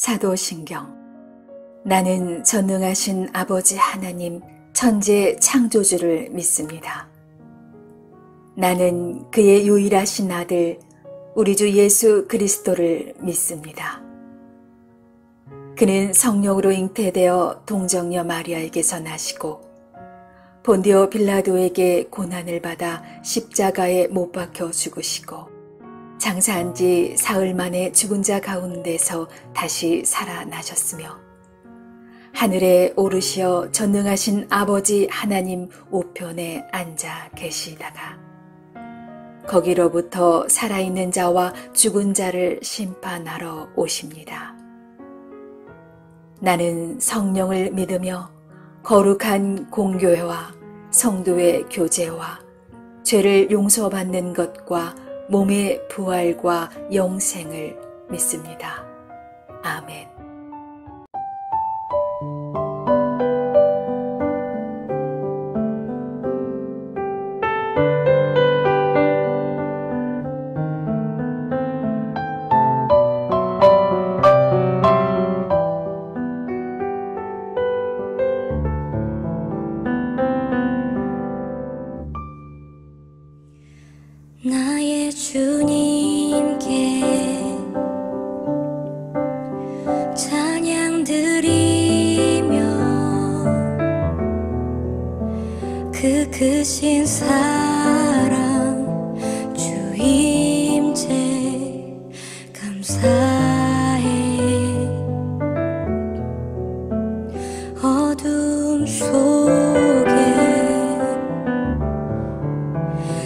사도신경. 나는 전능하신 아버지 하나님 천지 창조주를 믿습니다. 나는 그의 유일하신 아들 우리 주 예수 그리스도를 믿습니다. 그는 성령으로 잉태되어 동정녀 마리아에게서 나시고 본디오 빌라도에게 고난을 받아 십자가에 못 박혀 죽으시고 장사한 지 사흘 만에 죽은 자 가운데서 다시 살아나셨으며 하늘에 오르시어 전능하신 아버지 하나님 우편에 앉아 계시다가 거기로부터 살아있는 자와 죽은 자를 심판하러 오십니다. 나는 성령을 믿으며 거룩한 공교회와 성도의 교제와 죄를 용서받는 것과 몸의 부활과 영생을 믿습니다. 아멘. 나의 주님께 찬양 드리며 그 크신 사랑 주임재 감사해. 어둠 속에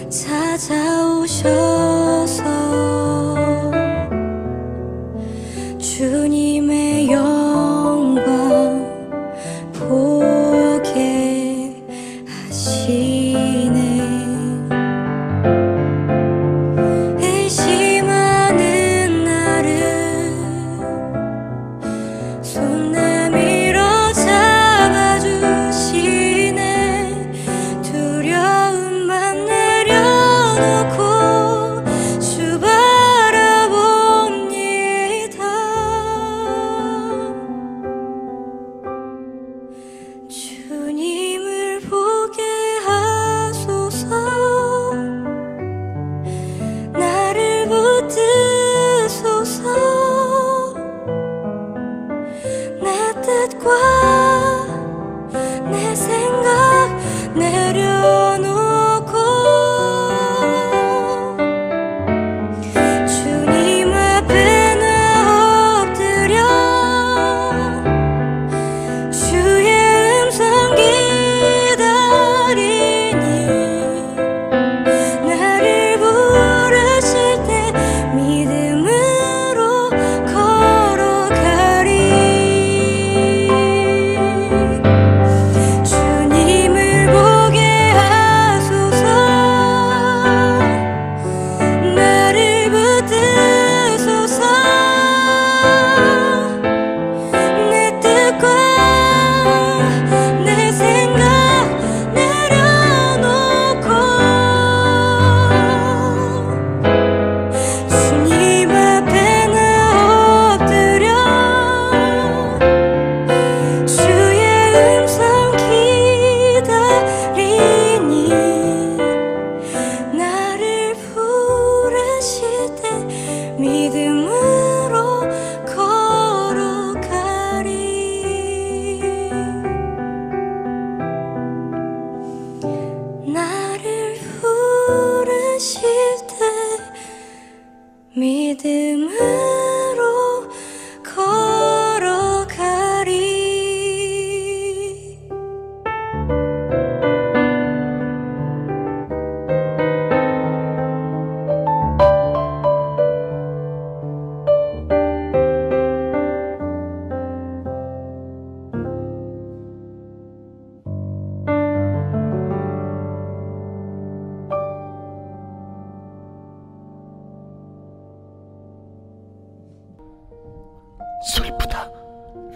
찾아오셔서 주님의 영광 보게 하시네. 의심하는 나를 손 내밀어 잡아주시네. 두려움만 내려놓고 주 바라봅니다. 주님을 보게 하소서. 나를 붙드소서. 내 뜻과 내 생각 내려놓고 주님 앞에 나 엎드려 주의 음성 기다리니 나를 부르실 때 믿음으로 걸어가리. 주님을 보게 하소서. 나를 붙드소서. 내 뜻과 내 생각 내려놓고 주님 앞에 나 엎드려 주의 음성 기다리니 나를 부르실 때 믿음으로 걸어가리. 나를 부르실 때 믿음으로 걸어가리. 슬프다,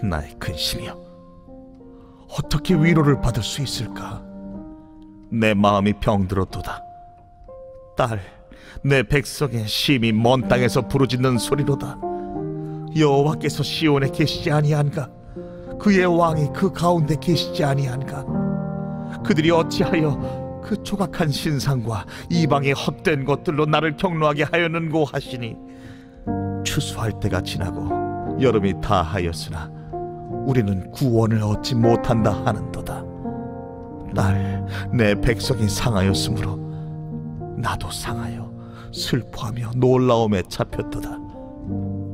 나의 근심이여. 어떻게 위로를 받을 수 있을까? 내 마음이 병들었도다. 딸, 내 백성의 심히 먼 땅에서 부르짖는 소리로다. 여호와께서 시온에 계시지 아니한가? 그의 왕이 그 가운데 계시지 아니한가? 그들이 어찌하여 그 조각한 신상과 이방의 헛된 것들로 나를 경노하게 하였는고 하시니, 추수할 때가 지나고 여름이 다하였으나 우리는 구원을 얻지 못한다 하는도다. 내 백성이 상하였으므로 나도 상하여 슬퍼하며 놀라움에 잡혔도다.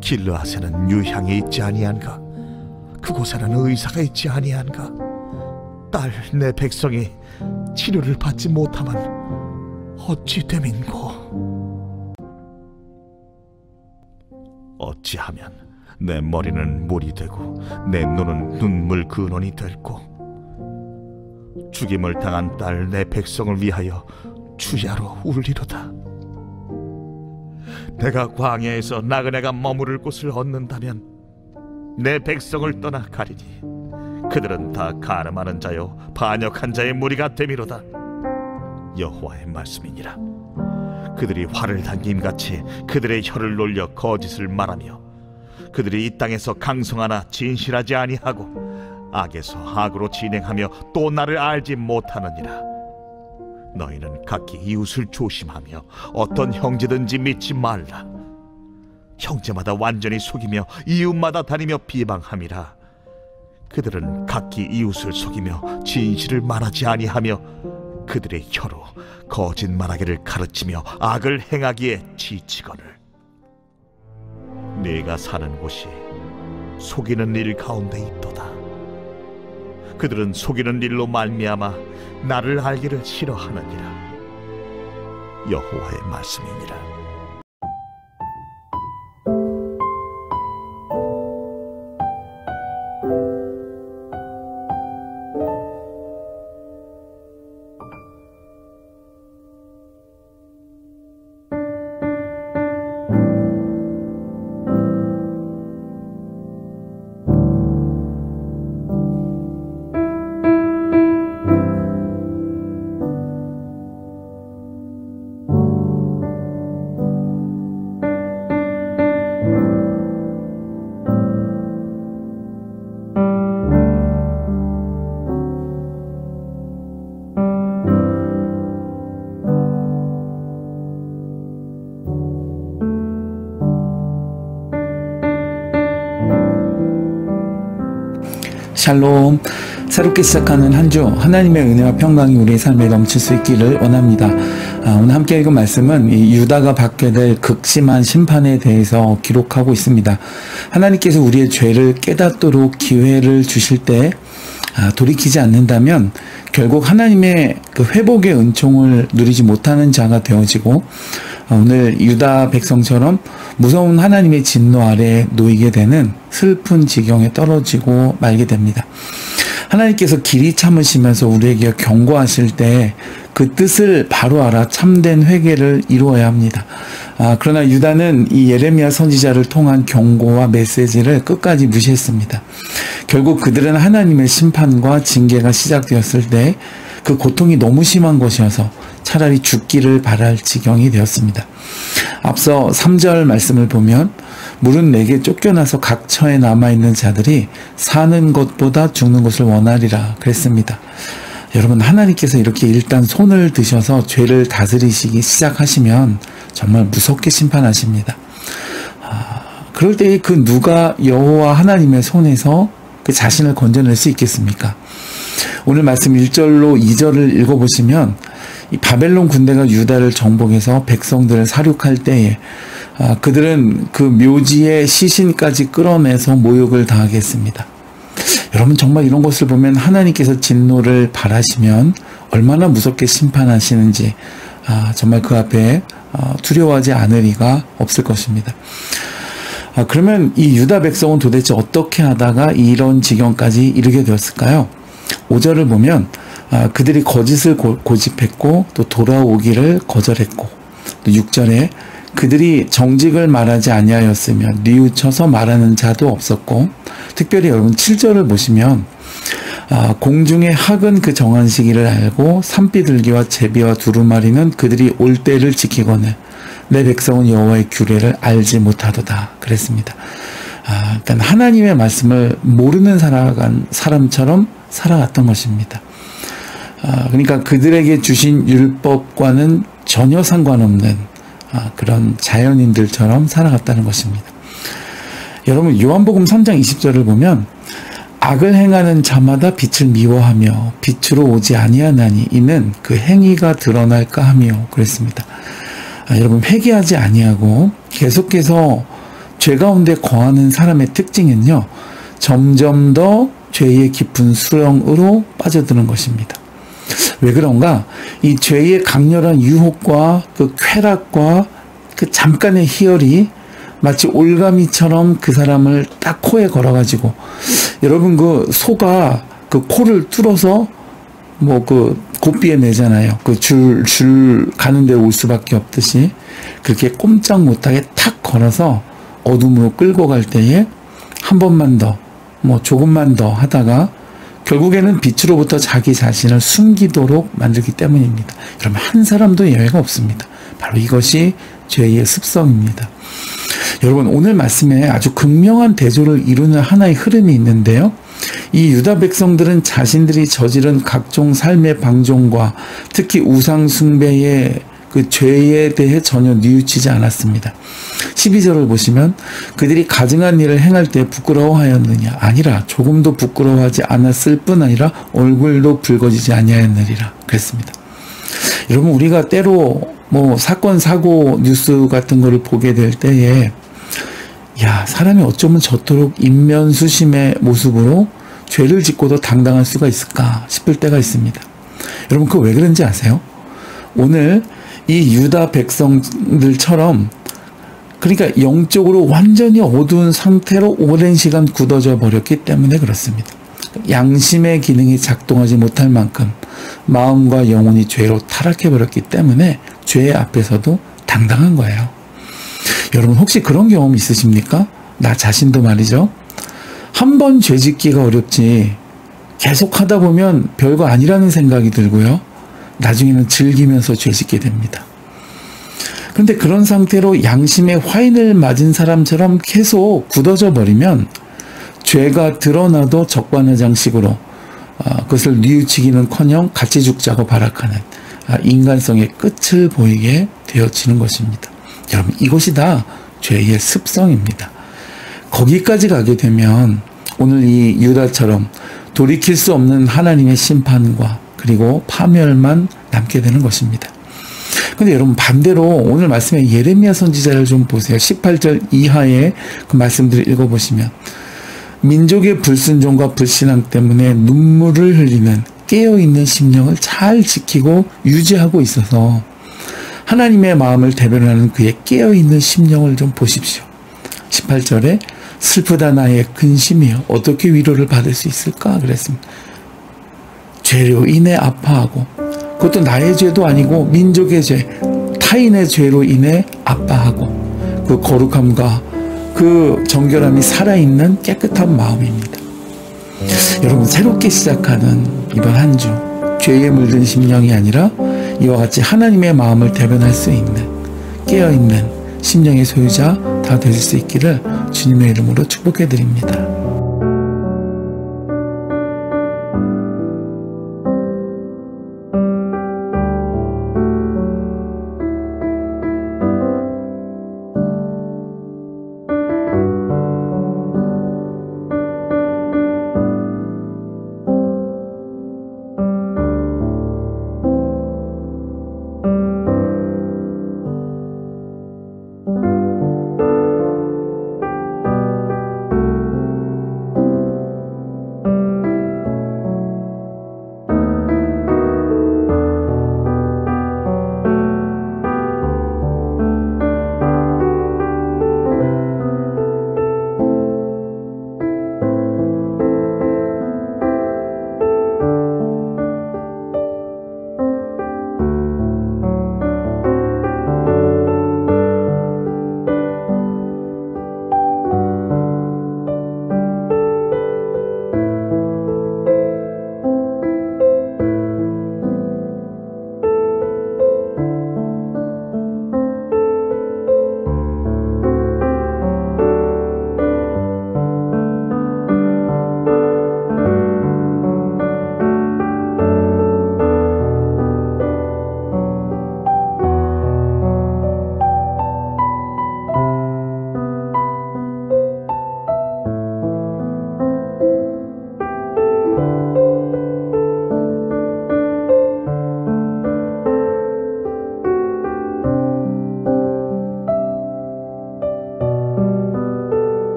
길르앗에는 유향이 있지 아니한가? 그곳에는 의사가 있지 아니한가? 내 백성이 치료를 받지 못하면 어찌 됨인고? 어찌하면 내 머리는 물이 되고 내 눈은 눈물 근원이 될고, 죽임을 당한 딸 내 백성을 위하여 주야로 울리로다. 내가 광야에서 나그네가 머무를 곳을 얻는다면 내 백성을 떠나 가리니 그들은 다 가늠하는 자요 반역한 자의 무리가 되미로다. 여호와의 말씀이니라. 그들이 활을 당김같이 그들의 혀를 놀려 거짓을 말하며, 그들이 이 땅에서 강성하나 진실하지 아니하고 악에서 악으로 진행하며 또 나를 알지 못하느니라. 너희는 각기 이웃을 조심하며 어떤 형제든지 믿지 말라. 형제마다 완전히 속이며 이웃마다 다니며 비방함이라. 그들은 각기 이웃을 속이며 진실을 말하지 아니하며 그들의 혀로 거짓말하기를 가르치며 악을 행하기에 지치거늘. 네가 사는 곳이 속이는 일 가운데 있도다. 그들은 속이는 일로 말미암아 나를 알기를 싫어하느니라. 여호와의 말씀이니라. 샬롬. 새롭게 시작하는 한 주 하나님의 은혜와 평강이 우리의 삶에 넘칠 수 있기를 원합니다. 오늘 함께 읽은 말씀은 유다가 받게 될 극심한 심판에 대해서 기록하고 있습니다. 하나님께서 우리의 죄를 깨닫도록 기회를 주실 때 돌이키지 않는다면 결국 하나님의 그 회복의 은총을 누리지 못하는 자가 되어지고, 오늘 유다 백성처럼 무서운 하나님의 진노 아래에 놓이게 되는 슬픈 지경에 떨어지고 말게 됩니다. 하나님께서 길이 참으시면서 우리에게 경고하실 때 그 뜻을 바로 알아 참된 회개를 이루어야 합니다. 그러나 유다는 이 예레미야 선지자를 통한 경고와 메시지를 끝까지 무시했습니다. 결국 그들은 하나님의 심판과 징계가 시작되었을 때 그 고통이 너무 심한 것이어서 차라리 죽기를 바랄 지경이 되었습니다. 앞서 3절 말씀을 보면, 물은 내게 쫓겨나서 각처에 남아있는 자들이 사는 것보다 죽는 것을 원하리라 그랬습니다. 여러분, 하나님께서 이렇게 일단 손을 드셔서 죄를 다스리시기 시작하시면 정말 무섭게 심판하십니다. 그럴 때 그 누가 여호와 하나님의 손에서 그 자신을 건져낼 수 있겠습니까? 오늘 말씀 1절로 2절을 읽어보시면, 이 바벨론 군대가 유다를 정복해서 백성들을 사륙할 때에 그들은 그 묘지의 시신까지 끌어내서 모욕을 당하게 했습니다. 여러분, 정말 이런 것을 보면 하나님께서 진노를 바라시면 얼마나 무섭게 심판하시는지 정말 그 앞에 두려워하지 않을 리가 없을 것입니다. 그러면 이 유다 백성은 도대체 어떻게 하다가 이런 지경까지 이르게 되었을까요? 5절을 보면 그들이 거짓을 고집했고 또 돌아오기를 거절했고, 또 6절에 그들이 정직을 말하지 아니하였으며 뉘우쳐서 말하는 자도 없었고, 특별히 여러분 7절을 보시면 공중의 학은 그 정한 시기를 알고 산비둘기와 제비와 두루마리는 그들이 올 때를 지키거늘 내 백성은 여호와의 규례를 알지 못하도다 그랬습니다. 그러니까 하나님의 말씀을 모르는 사람처럼 살아갔던 것입니다. 그러니까 그들에게 주신 율법과는 전혀 상관없는 그런 자연인들처럼 살아갔다는 것입니다. 여러분, 요한복음 3장 20절을 보면 악을 행하는 자마다 빛을 미워하며 빛으로 오지 아니하나니 이는 그 행위가 드러날까 하며 그랬습니다. 여러분, 회개하지 아니하고 계속해서 죄 가운데 거하는 사람의 특징은요, 점점 더 죄의 깊은 수렁으로 빠져드는 것입니다. 왜 그런가? 이 죄의 강렬한 유혹과 그 쾌락과 그 잠깐의 희열이 마치 올가미처럼 그 사람을 딱 코에 걸어가지고, 여러분 그 소가 그 코를 뚫어서 뭐 그 고삐에 내잖아요. 그 줄 가는 데로 올 수밖에 없듯이 그렇게 꼼짝 못하게 탁 걸어서 어둠으로 끌고 갈 때에 한 번만 더, 뭐 조금만 더 하다가 결국에는 빛으로부터 자기 자신을 숨기도록 만들기 때문입니다. 여러분, 한 사람도 예외가 없습니다. 바로 이것이 죄의 습성입니다. 여러분, 오늘 말씀에 아주 극명한 대조를 이루는 하나의 흐름이 있는데요. 이 유다 백성들은 자신들이 저지른 각종 삶의 방종과 특히 우상 숭배의 그 죄에 대해 전혀 뉘우치지 않았습니다. 12절을 보시면 그들이 가증한 일을 행할 때 부끄러워하였느냐? 아니라 조금도 부끄러워하지 않았을 뿐 아니라 얼굴도 붉어지지 아니하였느니라 그랬습니다. 여러분, 우리가 때로 뭐 사건 사고 뉴스 같은 거를 보게 될 때에 야, 사람이 어쩌면 저토록 인면수심의 모습으로 죄를 짓고도 당당할 수가 있을까 싶을 때가 있습니다. 여러분, 그거 왜 그런지 아세요? 오늘 이 유다 백성들처럼, 그러니까 영적으로 완전히 어두운 상태로 오랜 시간 굳어져 버렸기 때문에 그렇습니다. 양심의 기능이 작동하지 못할 만큼 마음과 영혼이 죄로 타락해 버렸기 때문에 죄 앞에서도 당당한 거예요. 여러분, 혹시 그런 경험 있으십니까? 나 자신도 말이죠. 한 번 죄 짓기가 어렵지 계속 하다 보면 별거 아니라는 생각이 들고요. 나중에는 즐기면서 죄 짓게 됩니다. 그런데 그런 상태로 양심의 화인을 맞은 사람처럼 계속 굳어져 버리면 죄가 드러나도 적반하장식으로 그것을 뉘우치기는커녕 같이 죽자고 발악하는 인간성의 끝을 보이게 되어지는 것입니다. 여러분, 이것이 다 죄의 습성입니다. 거기까지 가게 되면 오늘 이 유다처럼 돌이킬 수 없는 하나님의 심판과 그리고 파멸만 남게 되는 것입니다. 근데 여러분, 반대로 오늘 말씀에 예레미야 선지자를 좀 보세요. 18절 이하의 그 말씀들을 읽어보시면 민족의 불순종과 불신앙 때문에 눈물을 흘리는 깨어있는 심령을 잘 지키고 유지하고 있어서 하나님의 마음을 대변하는 그의 깨어있는 심령을 좀 보십시오. 18절에 슬프다 나의 근심이여 어떻게 위로를 받을 수 있을까 그랬습니다. 죄로 인해 아파하고, 그것도 나의 죄도 아니고 민족의 죄, 타인의 죄로 인해 아파하고, 그 거룩함과 그 정결함이 살아있는 깨끗한 마음입니다. 여러분, 새롭게 시작하는 이번 한 주, 죄에 물든 심령이 아니라 이와 같이 하나님의 마음을 대변할 수 있는 깨어있는 심령의 소유자 다 되실 수 있기를 주님의 이름으로 축복해 드립니다.